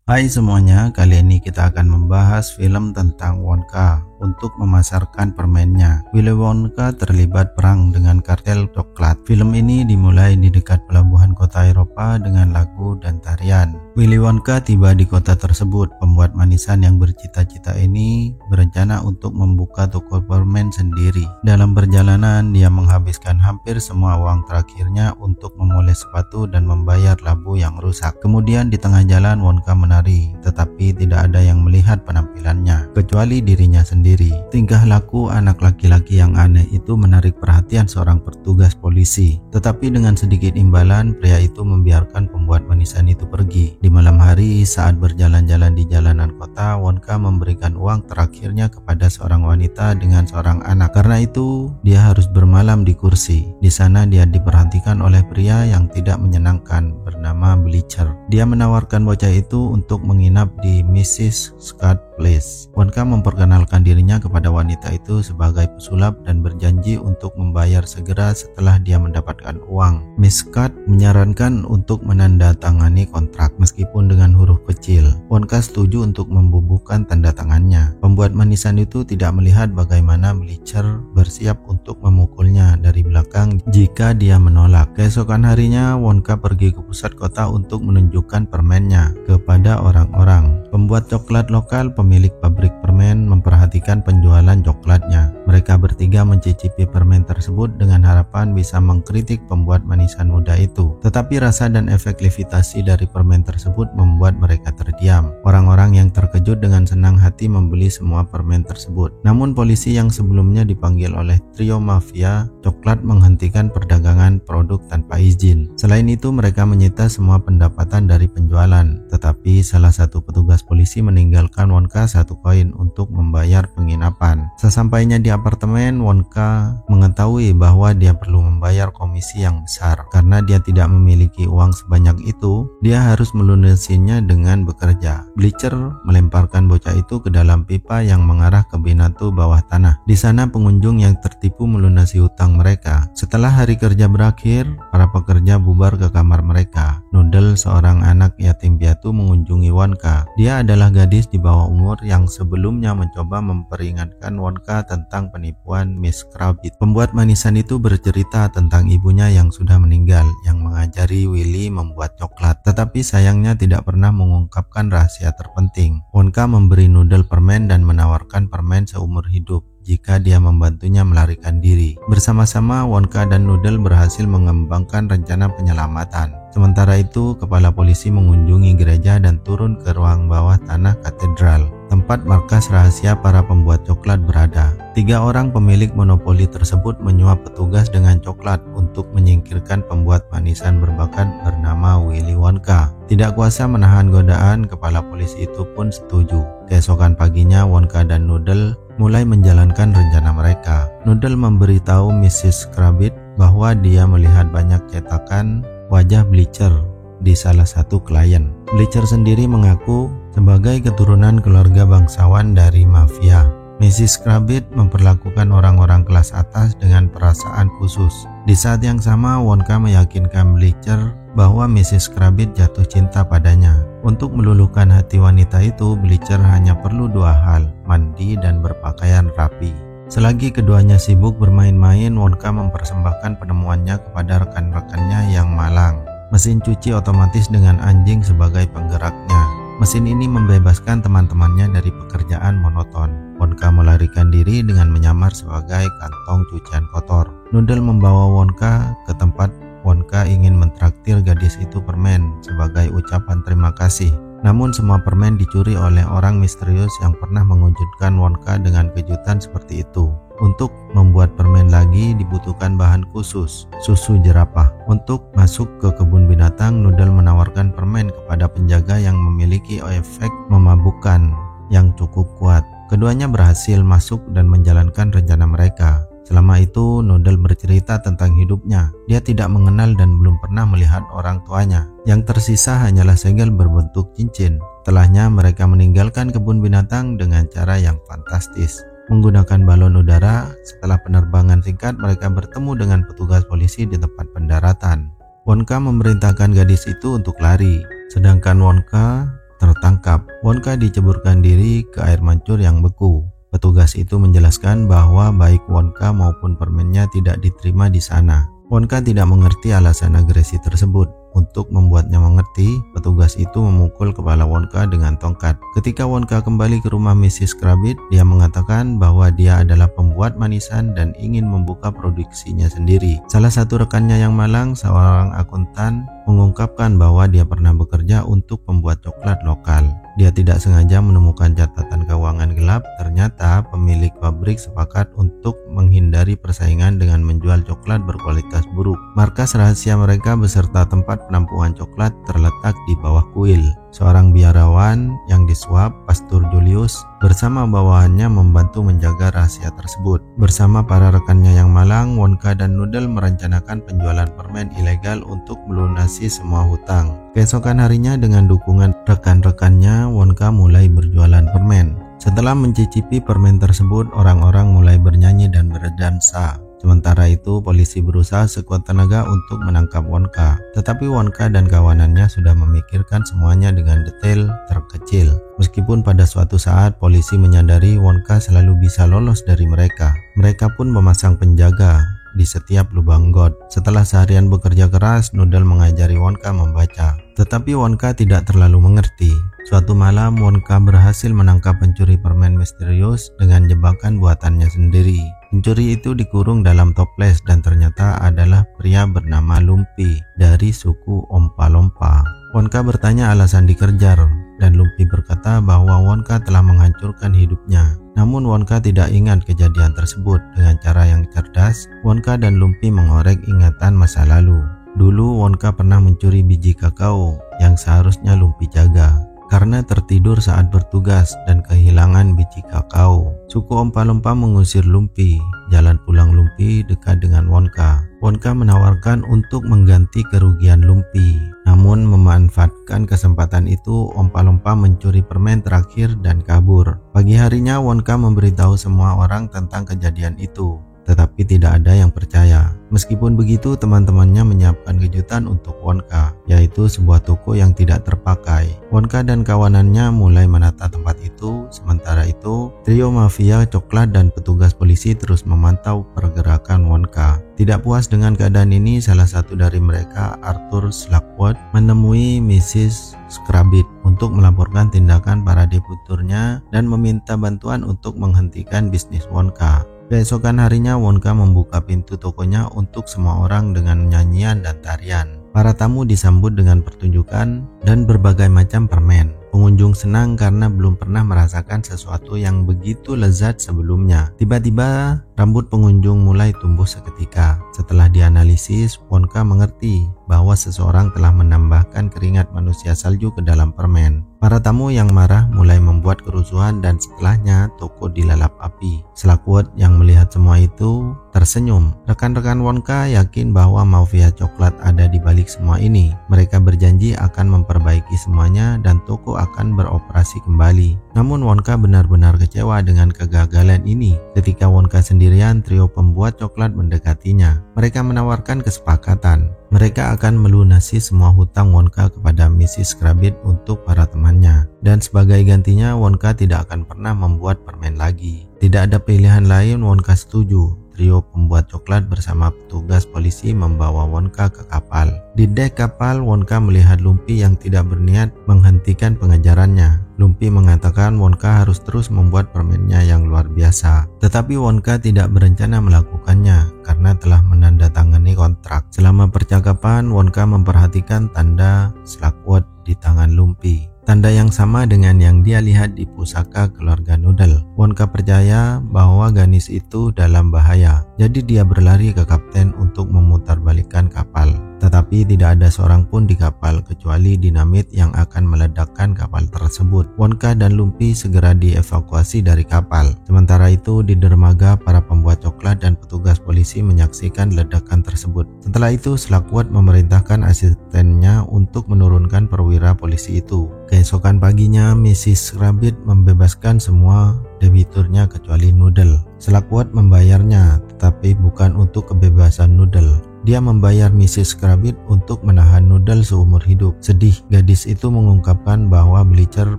Hai semuanya, kali ini kita akan membahas film tentang Wonka untuk memasarkan permennya. Willy Wonka terlibat perang dengan kartel coklat. Film ini dimulai di dekat pelabuhan kota Eropa dengan lagu dan tarian. Willy Wonka tiba di kota tersebut. Pembuat manisan yang bercita-cita ini berencana untuk membuka toko permen sendiri. Dalam perjalanan, dia menghabiskan hampir semua uang terakhirnya untuk memoles sepatu dan membayar labu yang rusak. Kemudian di tengah jalan Wonka menari, tetapi tidak ada yang melihat penampilannya kecuali dirinya sendiri. Tingkah laku anak laki-laki yang aneh itu menarik perhatian seorang petugas polisi. Tetapi dengan sedikit imbalan, pria itu membiarkan pembuat manisan itu pergi. Di malam hari saat berjalan-jalan di jalanan kota, Wonka memberikan uang terakhirnya kepada seorang wanita dengan seorang anak. Karena itu, dia harus bermalam di kursi. Di sana dia diperhatikan oleh pria yang tidak menyenangkan bernama Bleacher. Dia menawarkan bocah itu untuk menginap di Mrs. Scott Place. Wonka memperkenalkan dirinya kepada wanita itu sebagai pesulap dan berjanji untuk membayar segera setelah dia mendapatkan uang. Miss Scott menyarankan untuk menandatangani kontrak meskipun dengan huruf kecil. Wonka setuju untuk membubuhkan tanda tangannya. Pembuat manisan itu tidak melihat bagaimana Bleacher bersiap untuk memukulnya dari belakang jika dia menolak. Keesokan harinya, Wonka pergi ke pusat kota untuk menunjukkan permennya kepada orang-orang. Pembuat coklat lokal pemilik pabrik permen memperhatikan penjualan coklatnya. Mereka bertiga mencicipi permen tersebut dengan harapan bisa mengkritik pembuat manisan muda itu. Tetapi rasa dan efek levitasi dari permen tersebut membuat mereka terdiam. Orang-orang yang terkejut dengan senang hati membeli semua permen tersebut. Namun polisi yang sebelumnya dipanggil oleh trio mafia coklat menghentikan perdagangan produk tanpa izin. Selain itu, mereka menyita semua pendapatan dari penjualan. Tetapi salah satu petugas polisi meninggalkan Wonka 1 koin untuk membayar penginapan. Sesampainya di apartemen, Wonka mengetahui bahwa dia perlu membayar komisi yang besar. Karena dia tidak memiliki uang sebanyak itu, dia harus melunasinya dengan bekerja. Bleacher melemparkan bocah itu ke dalam pipa yang mengarah ke binatu bawah tanah. Di sana pengunjung yang tertipu melunasi hutang mereka. Setelah hari kerja berakhir, para pekerja bubar ke kamar mereka. Noodle, seorang anak yatim piatu, mengunjungi Wonka. Dia adalah gadis di bawah umur yang sebelumnya mencoba memperingatkan Wonka tentang penipuan Miss Krabbit. Pembuat manisan itu bercerita tentang ibunya yang sudah meninggal, yang mengajari Willy membuat coklat. Tetapi sayangnya tidak pernah mengungkapkan rahasia terpenting. Wonka memberi Noodle permen dan menawarkan permen seumur hidup jika dia membantunya melarikan diri. Bersama-sama, Wonka dan Noodle berhasil mengembangkan rencana penyelamatan. Sementara itu, kepala polisi mengunjungi gereja dan turun ke ruang bawah tanah katedral, tempat markas rahasia para pembuat coklat berada. 3 orang pemilik monopoli tersebut menyuap petugas dengan coklat untuk menyingkirkan pembuat manisan berbakat bernama Willy Wonka. Tidak kuasa menahan godaan, kepala polisi itu pun setuju. Keesokan paginya, Wonka dan Noodle mulai menjalankan rencana mereka. Noodle memberitahu Mrs. Krabbit bahwa dia melihat banyak cetakan wajah Bleacher di salah satu klien. Bleacher sendiri mengaku sebagai keturunan keluarga bangsawan dari mafia. Mrs. Krabbit memperlakukan orang-orang kelas atas dengan perasaan khusus. Di saat yang sama, Wonka meyakinkan Bleacher bahwa Mrs. Krabbit jatuh cinta padanya. Untuk meluluhkan hati wanita itu, Bleacher hanya perlu 2 hal, mandi dan berpakaian rapi. Selagi keduanya sibuk bermain-main, Wonka mempersembahkan penemuannya kepada rekan-rekannya yang malang. Mesin cuci otomatis dengan anjing sebagai penggeraknya. Mesin ini membebaskan teman-temannya dari pekerjaan monoton. Wonka melarikan diri dengan menyamar sebagai kantong cucian kotor. Noodle membawa Wonka ke tempat Wonka ingin mentraktir gadis itu permen sebagai ucapan terima kasih. Namun semua permen dicuri oleh orang misterius yang pernah mengejutkan Wonka dengan kejutan seperti itu. Untuk membuat permen lagi dibutuhkan bahan khusus, susu jerapah. Untuk masuk ke kebun binatang, Noodle menawarkan permen kepada penjaga yang memiliki efek memabukkan yang cukup kuat. Keduanya berhasil masuk dan menjalankan rencana mereka. Selama itu, Noodle bercerita tentang hidupnya. Dia tidak mengenal dan belum pernah melihat orang tuanya. Yang tersisa hanyalah segel berbentuk cincin. Setelahnya, mereka meninggalkan kebun binatang dengan cara yang fantastis. Menggunakan balon udara, setelah penerbangan singkat, mereka bertemu dengan petugas polisi di tempat pendaratan. Wonka memerintahkan gadis itu untuk lari, sedangkan Wonka tertangkap Wonka diceburkan diri ke air mancur yang beku. Petugas itu menjelaskan bahwa baik Wonka maupun permennya tidak diterima di sana. Wonka tidak mengerti alasan agresi tersebut. Untuk membuatnya mengerti, petugas itu memukul kepala Wonka dengan tongkat. Ketika Wonka kembali ke rumah Mrs. Kravitz, dia mengatakan bahwa dia adalah pembuat manisan dan ingin membuka produksinya sendiri. Salah satu rekannya yang malang, seorang akuntan, mengungkapkan bahwa dia pernah bekerja untuk pembuat coklat lokal. Dia tidak sengaja menemukan catatan keuangan gelap. Ternyata pemilik pabrik sepakat untuk menghindari persaingan dengan menjual coklat berkualitas buruk. Markas rahasia mereka beserta tempat penampungan coklat terletak di bawah kuil. Seorang biarawan yang disuap, Pastor Julius, bersama bawahannya membantu menjaga rahasia tersebut. Bersama para rekannya yang malang, Wonka dan Noodle merencanakan penjualan permen ilegal untuk melunasi semua hutang. Keesokan harinya dengan dukungan rekan-rekannya, Wonka mulai berjualan permen. Setelah mencicipi permen tersebut, orang-orang mulai bernyanyi dan berdansa. Sementara itu, polisi berusaha sekuat tenaga untuk menangkap Wonka. Tetapi Wonka dan kawanannya sudah memikirkan semuanya dengan detail terkecil. Meskipun pada suatu saat polisi menyadari Wonka selalu bisa lolos dari mereka. Mereka pun memasang penjaga di setiap lubang got. Setelah seharian bekerja keras, Noodle mengajari Wonka membaca. Tetapi Wonka tidak terlalu mengerti. Suatu malam, Wonka berhasil menangkap pencuri permen misterius dengan jebakan buatannya sendiri. Pencuri itu dikurung dalam toples dan ternyata adalah pria bernama Lumpy dari suku Ompa-Lompa. Wonka bertanya alasan dikejar dan Lumpy berkata bahwa Wonka telah menghancurkan hidupnya. Namun Wonka tidak ingat kejadian tersebut. Dengan cara yang cerdas, Wonka dan Lumpy mengorek ingatan masa lalu. Dulu Wonka pernah mencuri biji kakao yang seharusnya Lumpy jaga karena tertidur saat bertugas dan kehilangan biji kakao. Suku Ompa-Lompa mengusir Lumpy. Jalan pulang Lumpy dekat dengan Wonka. Wonka menawarkan untuk mengganti kerugian Lumpy. Namun memanfaatkan kesempatan itu, Ompa-Lompa mencuri permen terakhir dan kabur. Pagi harinya Wonka memberitahu semua orang tentang kejadian itu. Tetapi tidak ada yang percaya. Meskipun begitu, teman-temannya menyiapkan kejutan untuk Wonka, yaitu sebuah toko yang tidak terpakai. Wonka dan kawanannya mulai menata tempat itu. Sementara itu, trio mafia coklat dan petugas polisi terus memantau pergerakan Wonka. Tidak puas dengan keadaan ini, salah satu dari mereka, Arthur Slugworth, menemui Mrs. Kravitz untuk melaporkan tindakan para debiturnya dan meminta bantuan untuk menghentikan bisnis Wonka. Keesokan harinya Wonka membuka pintu tokonya untuk semua orang dengan nyanyian dan tarian. Para tamu disambut dengan pertunjukan dan berbagai macam permen. Pengunjung senang karena belum pernah merasakan sesuatu yang begitu lezat sebelumnya. Tiba-tiba rambut pengunjung mulai tumbuh seketika. Setelah dianalisis, Wonka mengerti bahwa seseorang telah menambahkan keringat manusia salju ke dalam permen. Para tamu yang marah mulai membuat kerusuhan dan setelahnya toko dilalap api. Slugworth yang melihat semua itu tersenyum. Rekan-rekan Wonka yakin bahwa mafia coklat ada di balik semua ini. Mereka berjanji akan memperbaiki semuanya dan toko akan beroperasi kembali. Namun Wonka benar-benar kecewa dengan kegagalan ini. Ketika Wonka sendirian, trio pembuat coklat mendekatinya. Mereka menawarkan kesepakatan. Mereka akan melunasi semua hutang Wonka kepada Mrs. Kravitz untuk para temannya. Dan sebagai gantinya, Wonka tidak akan pernah membuat permen lagi. Tidak ada pilihan lain, Wonka setuju. Trio pembuat coklat bersama petugas polisi membawa Wonka ke kapal. Di dek kapal, Wonka melihat Lumpy yang tidak berniat menghentikan pengejarannya. Lumpy mengatakan Wonka harus terus membuat permennya yang luar biasa. Tetapi Wonka tidak berencana melakukannya karena telah menandatangani kontrak. Selama percakapan, Wonka memperhatikan tanda Slugworth di tangan Lumpy. Tanda yang sama dengan yang dia lihat di pusaka keluarga Noodle. Wonka percaya bahwa gadis itu dalam bahaya. Jadi dia berlari ke kapten untuk memutarbalikkan kapal. Tetapi tidak ada seorang pun di kapal kecuali dinamit yang akan meledakkan kapal tersebut. Wonka dan Lumpy segera dievakuasi dari kapal. Sementara itu di dermaga, para pembuat coklat dan petugas polisi menyaksikan ledakan tersebut. Setelah itu Slugworth memerintahkan asistennya untuk menurunkan perwira polisi itu. Keesokan paginya Mrs. Kravitz membebaskan semua debiturnya kecuali Noodle. Slugworth membayarnya, tetapi bukan untuk kebebasan Noodle. Dia membayar Mrs. Kravitz untuk menahan Noodle seumur hidup. Sedih, gadis itu mengungkapkan bahwa Bleacher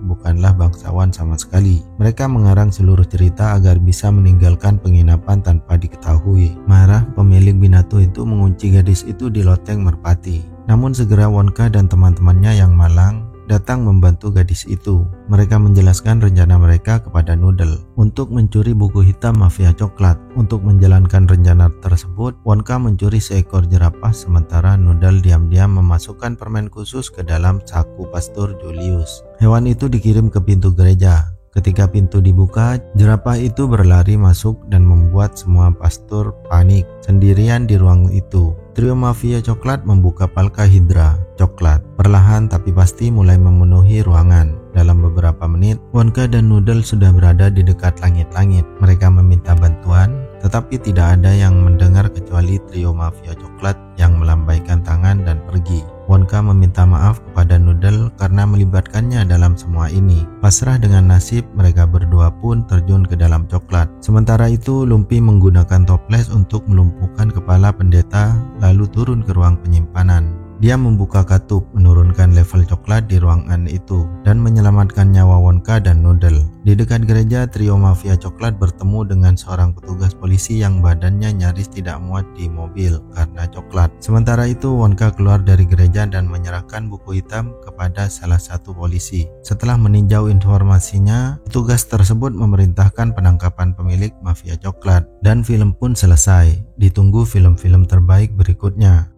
bukanlah bangsawan sama sekali. Mereka mengarang seluruh cerita agar bisa meninggalkan penginapan tanpa diketahui. Marah, pemilik binatu itu mengunci gadis itu di loteng merpati. Namun segera Wonka dan teman-temannya yang malang datang membantu gadis itu. Mereka menjelaskan rencana mereka kepada Noodle untuk mencuri buku hitam mafia coklat. Untuk menjalankan rencana tersebut, Wonka mencuri seekor jerapah sementara Noodle diam-diam memasukkan permen khusus ke dalam saku Pastor Julius. Hewan itu dikirim ke pintu gereja. Ketika pintu dibuka, jerapah itu berlari masuk dan membuat semua pastor panik sendirian di ruang itu. Trio mafia coklat membuka palka Hydra coklat. Perlahan tapi pasti mulai memenuhi ruangan. Dalam beberapa menit, Wonka dan Noodle sudah berada di dekat langit-langit. Mereka meminta bantuan, tetapi tidak ada yang mendengar kecuali trio mafia coklat yang melambaikan tangan dan pergi. Wonka meminta maaf kepada Noodle karena melibatkannya dalam semua ini. Pasrah dengan nasib, mereka berdua pun terjun ke dalam coklat. Sementara itu, Lumpy menggunakan toples untuk melumpuhkan kepala pendeta lalu turun ke ruang penyimpanan. Dia membuka katup, menurunkan level coklat di ruangan itu, dan menyelamatkan nyawa Wonka dan Noodle. Di dekat gereja, trio mafia coklat bertemu dengan seorang petugas polisi yang badannya nyaris tidak muat di mobil karena coklat. Sementara itu, Wonka keluar dari gereja dan menyerahkan buku hitam kepada salah satu polisi. Setelah meninjau informasinya, petugas tersebut memerintahkan penangkapan pemilik mafia coklat, dan film pun selesai. Ditunggu film-film terbaik berikutnya.